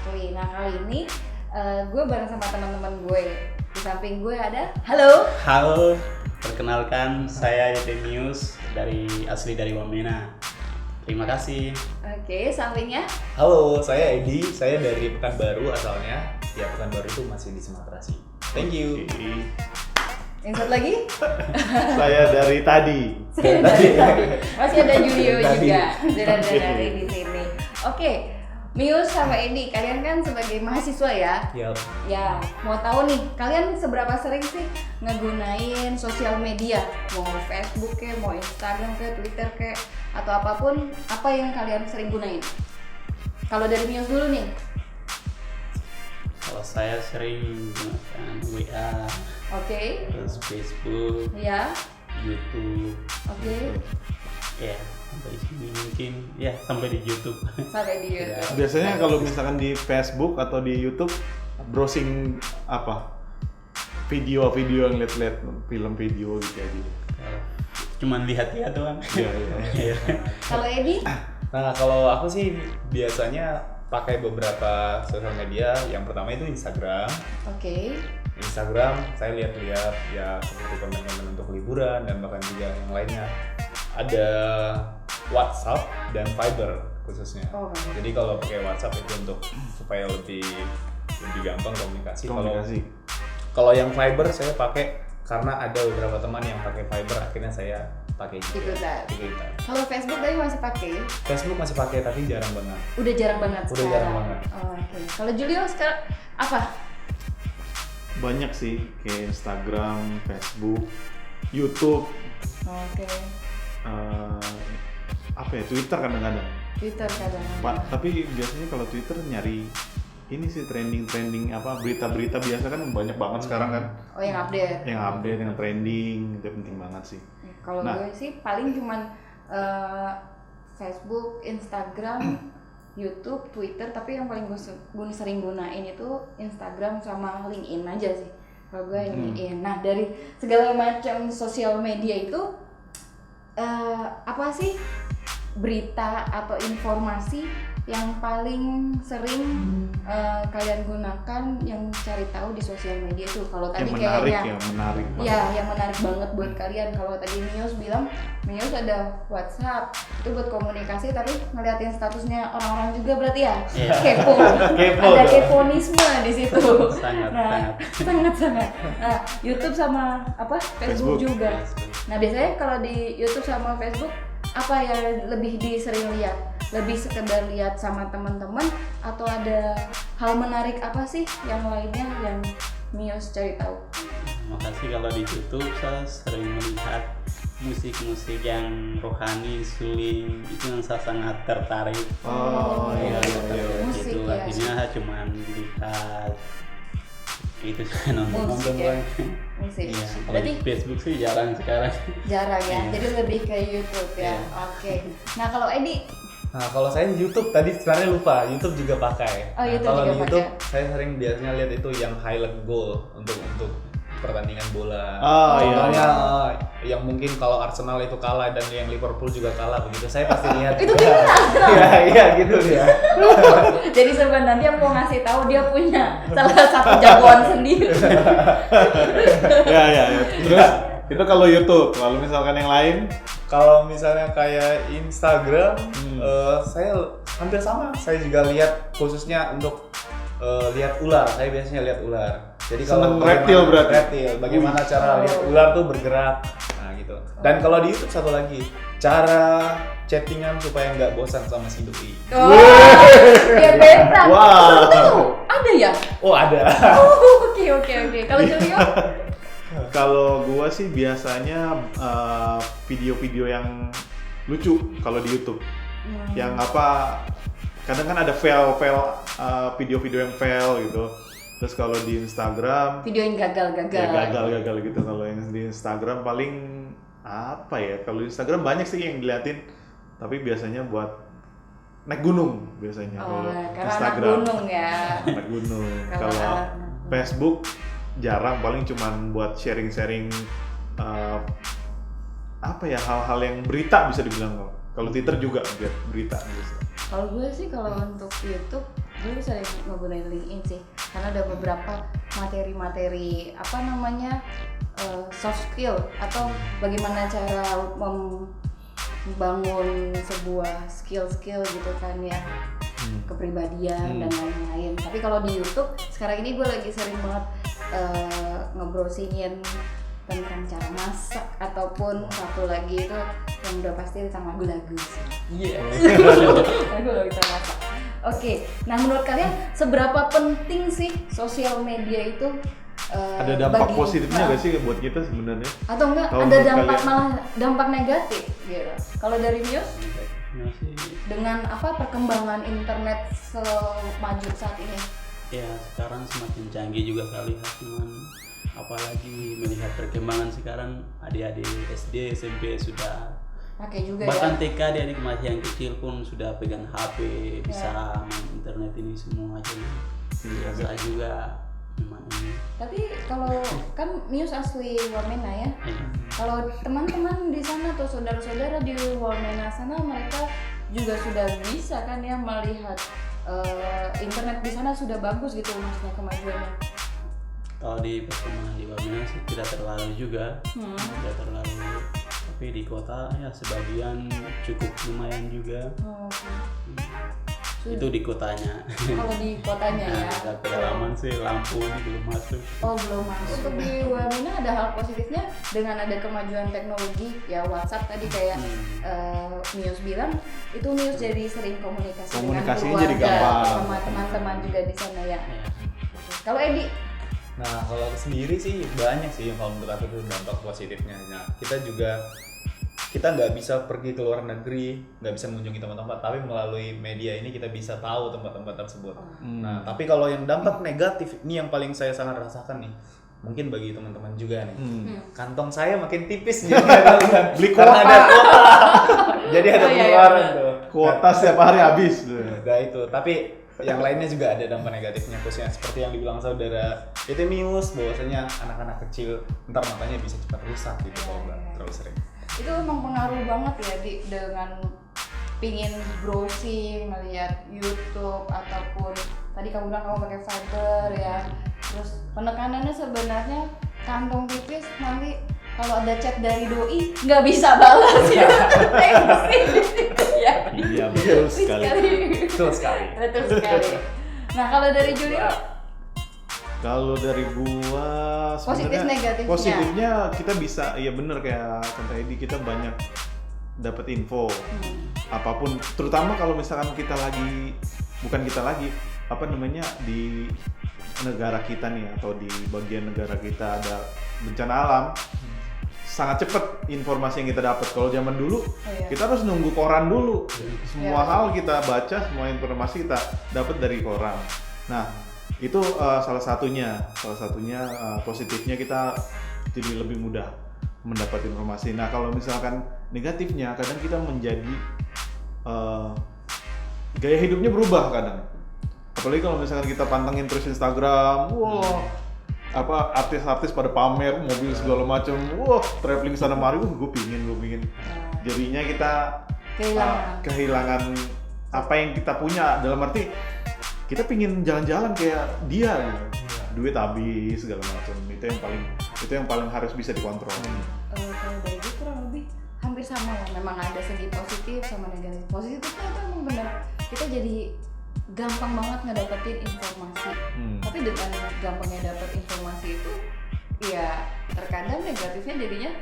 Exactly. Nah kali ini gue bareng sama teman-teman gue. Di samping gue ada, Halo, perkenalkan saya Yetemius asli dari Wamena. Terima kasih. Oke, sampingnya Halo, saya Edi, saya dari Pekanbaru asalnya. Ya, Pekanbaru itu masih di Sumatera sih. Thank you. yang satu lagi. Saya dari tadi. Dari tadi. Masih ada Julio Dari juga. Dari di sini. Oke, Mius sama Edi, kalian kan sebagai mahasiswa ya. Yap. Ya, mau tahu nih, kalian seberapa sering sih ngegunain sosial media? Mau Facebook ke, mau Instagram ke, Twitter ke, atau apapun, apa yang kalian sering gunain? Kalau dari Mius dulu nih. Kalau saya sering menggunakan WA, Oke. terus Facebook, Ya. YouTube, Oke. ya sampai sini mungkin, ya sampai di YouTube. Sampai di YouTube. Biasanya kalau misalkan di Facebook atau di YouTube browsing apa? Video-video yang lihat-lihat film video gitu aja. Cuman lihat-lihat doang. Iya. Iya. Kalau Edi? Nah, kalau aku sih biasanya pakai beberapa sosial media. Yang pertama itu Instagram. Oke. Instagram saya lihat-lihat ya seperti konten-konten untuk liburan dan bahkan juga yang lainnya. Ada WhatsApp dan Viber khususnya. Oh, bagus. Jadi kalau pakai WhatsApp itu untuk supaya lebih gampang komunikasi. Kalau yang Viber saya pakai karena ada beberapa teman yang pakai Viber, akhirnya saya pakai Ikutan. Ikutan. Kalau Facebook tadi masih pakai? Facebook masih pakai tapi jarang banget. Udah jarang banget Udah sekarang. jarang banget. Oh, oke. Kalau Julio sekarang apa? Banyak sih kayak Instagram, Facebook, YouTube, Oke. apa ya, Twitter kadang-kadang. Twitter kadang. Tapi biasanya kalau Twitter nyari ini sih trending apa berita-berita biasa kan banyak banget sekarang kan. Oh, yang update. Yang update dengan trending itu penting banget sih. Kalau Nah. gue sih paling cuman Facebook, Instagram, YouTube, Twitter, tapi yang paling gue sering gunain itu Instagram sama LinkedIn aja sih. Kalau gue LinkedIn. Nah, dari segala macam sosial media itu apa sih berita atau informasi yang paling sering kalian gunakan yang cari tahu di sosial media itu? Kalau tadi Yang menarik kayaknya menarik banget. ya, yang menarik banget buat kalian. Kalau tadi Mios bilang, Mios ada WhatsApp, itu buat komunikasi tapi ngeliatin statusnya orang-orang juga berarti ya? Iya. Kepo. Kepo Ada dong. keponisme di situ. Sangat. Sangat. Nah, YouTube sama Facebook Facebook. juga. Nah, biasanya kalau di YouTube sama Facebook apa yang lebih disering lihat? Lebih sekedar lihat sama teman-teman atau ada hal menarik apa sih yang lainnya yang Mios cari tahu? Makasih kalau di YouTube saya sering melihat musik-musik yang rohani, suling, itu yang saya sangat tertarik. Oh iya. Musik Gitu, ya. akhirnya cuma lihat itu saya nonton Musik ya. doang. Musik. Iya, kalau Berarti di Facebook sih jarang sekarang. jarang ya. Iya. Jadi lebih ke YouTube ya. Iya. Oke. Nah, kalau Edi Nah, kalau saya di YouTube tadi sebenarnya lupa, YouTube juga pakai. Oh, Nah, YouTube kalau juga di YouTube pakai. saya sering biasanya lihat itu yang highlight goal untuk pertandingan bola. Oh, iya. Contohnya yang mungkin kalau Arsenal itu kalah dan yang Liverpool juga kalah begitu. Saya pasti lihat. Itu gimana? Iya, gitu ya. jadi sebenarnya dia mau ngasih tahu dia punya salah satu jagoan sendiri. Ya. Terus itu kalau YouTube, kalau misalkan yang lain Kalau misalnya kayak Instagram, saya hampir sama. Saya juga lihat khususnya untuk lihat ular. Saya biasanya lihat ular. Jadi Seneng kalau reptil berarti? Reptil. Bagaimana cara lihat ular tuh bergerak. Nah gitu. Dan kalau di YouTube satu lagi, cara chattingan supaya nggak bosan sama si doi. Oh, biar beta. Wah. Tahu, ada ya? Oh ada. Oh, oke. Kalau Julio? Kalau gua sih biasanya video-video yang lucu kalau di YouTube. Yang apa? Kadang kan ada fail video-video yang fail gitu. Terus kalau di Instagram Video yang gagal-gagal. ya gagal gitu. Kalau yang di Instagram paling apa ya? Kalau di Instagram banyak sih yang diliatin. Tapi biasanya buat naik gunung biasanya Oh, kalau karena anak Instagram. gunung ya. Naik gunung. Kalau Kalau anak- Facebook jarang, paling cuman buat sharing-sharing apa ya, hal-hal yang berita bisa dibilang. Kalau Twitter juga buat berita gitu. Kalau gue sih kalau untuk YouTube gue sering menggunakan LinkedIn sih karena ada beberapa materi-materi soft skill atau bagaimana cara membangun sebuah skill gitu kan ya, kepribadian dan lain-lain. Tapi kalau di YouTube sekarang ini gue lagi sering banget ngebrowsingin tentang cara masak ataupun satu lagi itu yang udah pasti tentang lagu-lagu sih. Iya. Lagu-lagu tentang masak. Oke, nah menurut kalian seberapa penting sih sosial media itu? Ada dampak positifnya nggak sih buat kita sebenarnya? Atau enggak Kalau ada menurut dampak kalian? malah dampak negatif gitu. Kalau dari Mius Masih dengan perkembangan internet semaju saat ini? ya sekarang semakin canggih juga saya lihat, cuman apalagi melihat perkembangan sekarang adik-adik SD, SMP sudah Pakai juga bahkan ya. TK adik-adik masih yang kecil pun sudah pegang HP, bisa main internet ini semua aja. Saya juga memang ini. Tapi kalau kan Mius asli Wamena ya. Iya. Kalau teman-teman di sana atau saudara-saudara di Wamena sana mereka juga sudah bisa kan ya melihat internet di sana sudah bagus gitu maksudnya kemajuannya. Kalau di perkembangan di Wamena sih tidak terlalu juga, tidak terlalu. Tapi di kota ya sebagian cukup lumayan juga. Itu di kotanya. Kalau di kotanya ya. Nah, pengalaman sih lampu ini belum masuk. Oh belum masuk. Untuk di Wamena ada hal positifnya dengan ada kemajuan teknologi ya, WhatsApp tadi kayak Mius bilang itu Mius jadi sering komunikasi dengan Komunikasinya keluarga jadi gampang. sama teman-teman juga di sana ya. Kalau Edi? Nah, kalau aku sendiri sih banyak sih kalau menurut aku itu dampak positifnya. Nah, kita nggak bisa pergi ke luar negeri, nggak bisa mengunjungi tempat-tempat, tapi melalui media ini kita bisa tahu tempat-tempat tersebut. Nah, tapi kalau yang dampak negatif ini yang paling saya sangat rasakan nih, mungkin bagi teman-teman juga nih. Kantong saya makin tipis nih, Beli karena kuota. ada kuota. Jadi ada Oh, iya, pengeluaran tuh. Kuota setiap hari habis. Nah itu, tapi yang lainnya juga ada dampak negatifnya, khususnya seperti yang dibilang saudara Mius, bahwasanya anak-anak kecil ntar matanya bisa cepat rusak gitu kalau nggak terlalu sering. Itu emang pengaruh banget ya dengan pingin browsing, melihat YouTube ataupun tadi kamu bilang kamu pakai Fiverr ya. Terus penekanannya sebenarnya kantong tipis, nanti kalau ada chat dari doi nggak bisa balas ya. Iya betul sekali. Betul sekali. Betul sekali. Nah kalau dari Julio, Kalau dari gua Positif sebenarnya negatifnya. positifnya kita bisa, iya bener kayak kata Edi, kita banyak dapat info apapun, terutama kalau misalkan kita lagi di negara kita nih atau di bagian negara kita ada bencana alam, sangat cepet informasi yang kita dapat. Kalau zaman dulu kita harus nunggu koran dulu, semua hal kita baca, semua informasi kita dapat dari koran. Nah itu salah satunya positifnya kita jadi lebih mudah mendapat informasi. Nah kalau misalkan negatifnya kadang kita menjadi gaya hidupnya berubah kadang, apalagi kalau misalkan kita pantengin terus Instagram, artis-artis pada pamer mobil segala macam, traveling sana mari, gue pingin. Jadinya kita kehilangan apa yang kita punya, dalam arti kita pingin jalan-jalan kayak dia, duit habis segala macam. Itu yang paling harus bisa dikontrol. kalau dari gue kurang lebih hampir sama lah. Memang ada segi positif sama negatif. Positifnya itu emang benar kita jadi gampang banget ngedapetin informasi. Tapi dengan gampangnya dapet informasi itu, ya terkadang negatifnya jadinya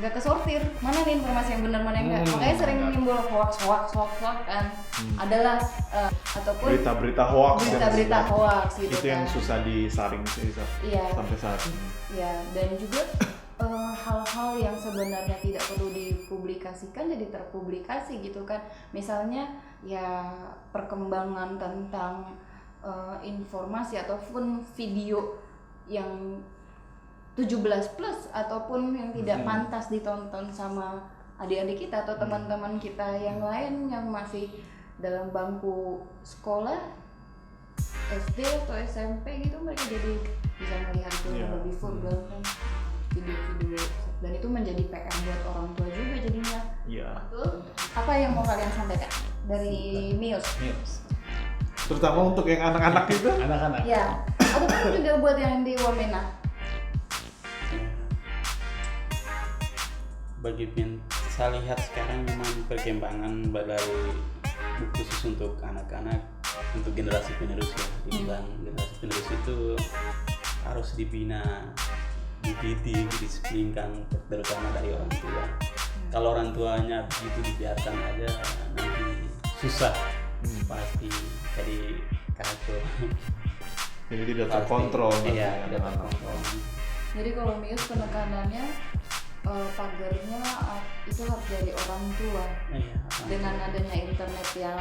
nggak kesortir mana nih informasi yang benar mana yang enggak. Makanya sering menimbul hoax kan. Adalah ataupun Berita-berita hoax gitu itu kan. yang susah disaring sih sampai saat ini. Iya, dan juga hal-hal yang sebenarnya tidak perlu dipublikasikan jadi terpublikasi gitu kan. Misalnya ya perkembangan tentang informasi ataupun video yang 17 plus ataupun yang tidak pantas ditonton sama adik-adik kita atau teman-teman kita yang lain yang masih dalam bangku sekolah SD atau SMP gitu, mereka jadi bisa melihat itu lebih full kan video-video, dan itu menjadi PR buat orang tua juga jadinya. Iya. Apa yang mau kalian sampaikan dari Mius? Terutama untuk yang anak-anak itu. Anak-anak. Ya, ataupun juga buat yang di Wamena. Saya lihat sekarang memang perkembangan dari khusus untuk anak-anak, untuk generasi penerus ya. Dibilang generasi penerus itu harus dibina, dididik, disiplinkan, terutama dari orang tua. Kalau orang tuanya begitu dibiarkan aja, nanti susah pasti jadi kacau. Jadi tidak terkontrol. Iya, tidak terkontrol. Jadi kalau Mius penekanannya pagarnya itu harus dari orang tua. Iya, Dengan adanya internet yang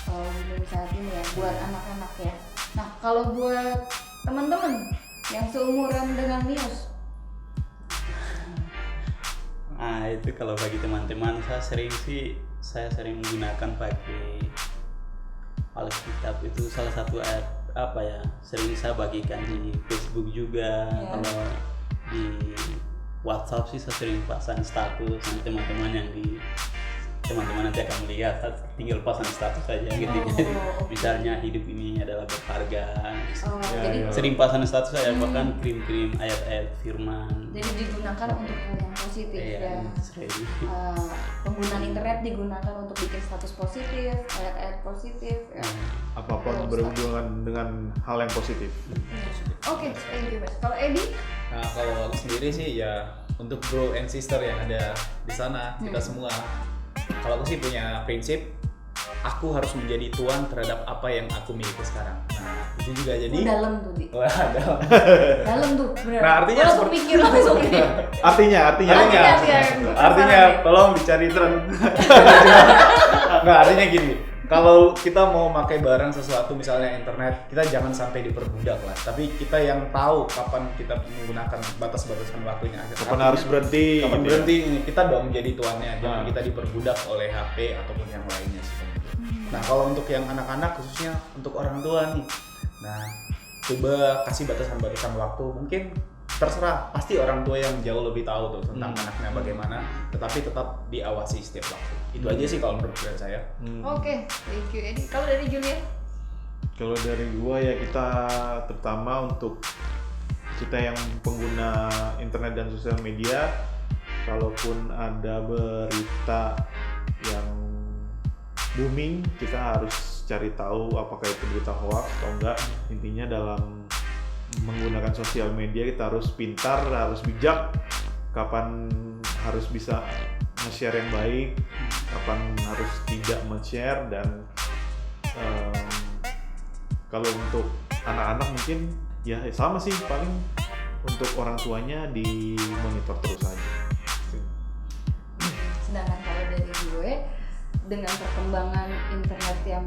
belum saat ini ya buat anak-anak ya. Nah kalau buat teman-teman yang seumuran dengan Mius, itu kalau bagi teman-teman saya sering menggunakan pakai Alkitab. Itu salah satu ayat sering saya bagikan di Facebook juga. Kalau di WhatsApp sih saya sering pasang status sama teman-teman yang teman-teman nanti akan melihat, tinggal pasang status saja gitu. Misalnya hidup ini adalah berharga. jadi Sering pasang status saya, bahkan kirim ayat-ayat firman. jadi digunakan untuk hal yang positif ya. Sering. Penggunaan internet digunakan untuk bikin status positif, ayat-ayat positif ya. Apapun berhubungan dengan hal yang positif. Oke, thank you Mas. Kalau Edi? Nah kalau aku sendiri sih ya untuk bro and sister yang ada di sana, kita semua, kalau aku sih punya prinsip, aku harus menjadi tuan terhadap apa yang aku miliki sekarang. Nah itu juga jadi Dalam tuh Di. Wah, dalam. Dalam tuh bener. Nah, artinya langsung seperti- mikir langsung ini. Artinya tolong dicari tren. Nggak, artinya gini, kalau kita mau pakai barang sesuatu misalnya internet, kita jangan sampai diperbudak lah. Tapi kita yang tahu kapan kita menggunakan batas-batasan waktunya. Kapan harus berhenti? Kapan gitu berhenti? Kita dong jadi tuannya, jangan kita diperbudak oleh HP ataupun yang lainnya sih. Nah kalau untuk yang anak-anak khususnya untuk orang tua nih, nah coba kasih batasan-batasan waktu. Mungkin terserah, pasti orang tua yang jauh lebih tahu tuh tentang anaknya bagaimana, tetapi tetap diawasi setiap waktu. Itu aja sih kalau menurut saya. Oke, thank you Edi. Kalau dari Julian? Kalau dari gua ya kita terutama untuk kita yang pengguna internet dan sosial media, kalaupun ada berita yang booming, kita harus cari tahu apakah itu berita hoax atau enggak. Intinya dalam menggunakan sosial media kita harus pintar, harus bijak, kapan harus bisa nge-share yang baik, kapan harus tidak men-share. Dan kalau untuk anak-anak mungkin ya sama sih, paling untuk orang tuanya di monitor terus aja. Sedangkan kalau dari gue, dengan perkembangan internet yang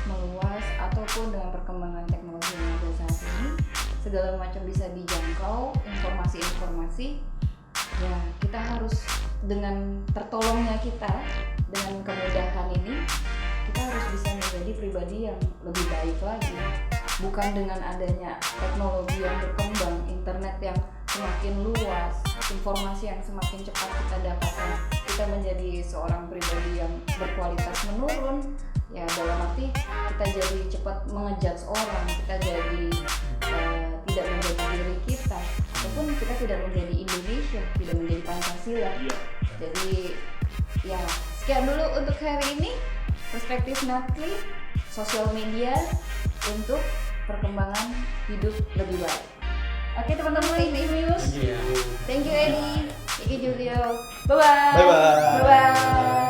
meluas ataupun dengan perkembangan teknologi yang ada saat ini, segala macam bisa dijangkau, informasi-informasi. Ya, kita harus dengan tertolongnya kita dengan kemudahan ini, kita harus bisa menjadi pribadi yang lebih baik lagi. Bukan dengan adanya teknologi yang berkembang, internet yang semakin luas, informasi yang semakin cepat kita dapatkan, kita menjadi seorang pribadi yang berkualitas menurun. Ya dalam arti kita jadi cepat mengejudge orang, kita jadi tidak menjadi diri kita, ataupun kita tidak menjadi Indonesia, tidak menjadi Pancasila. Jadi ya sekian dulu untuk hari ini perspektif Natli sosial media untuk perkembangan hidup lebih baik. Oke teman-teman, ini Mius. Thank you Edi, thank you Julio. Bye bye. Bye bye. Bye bye.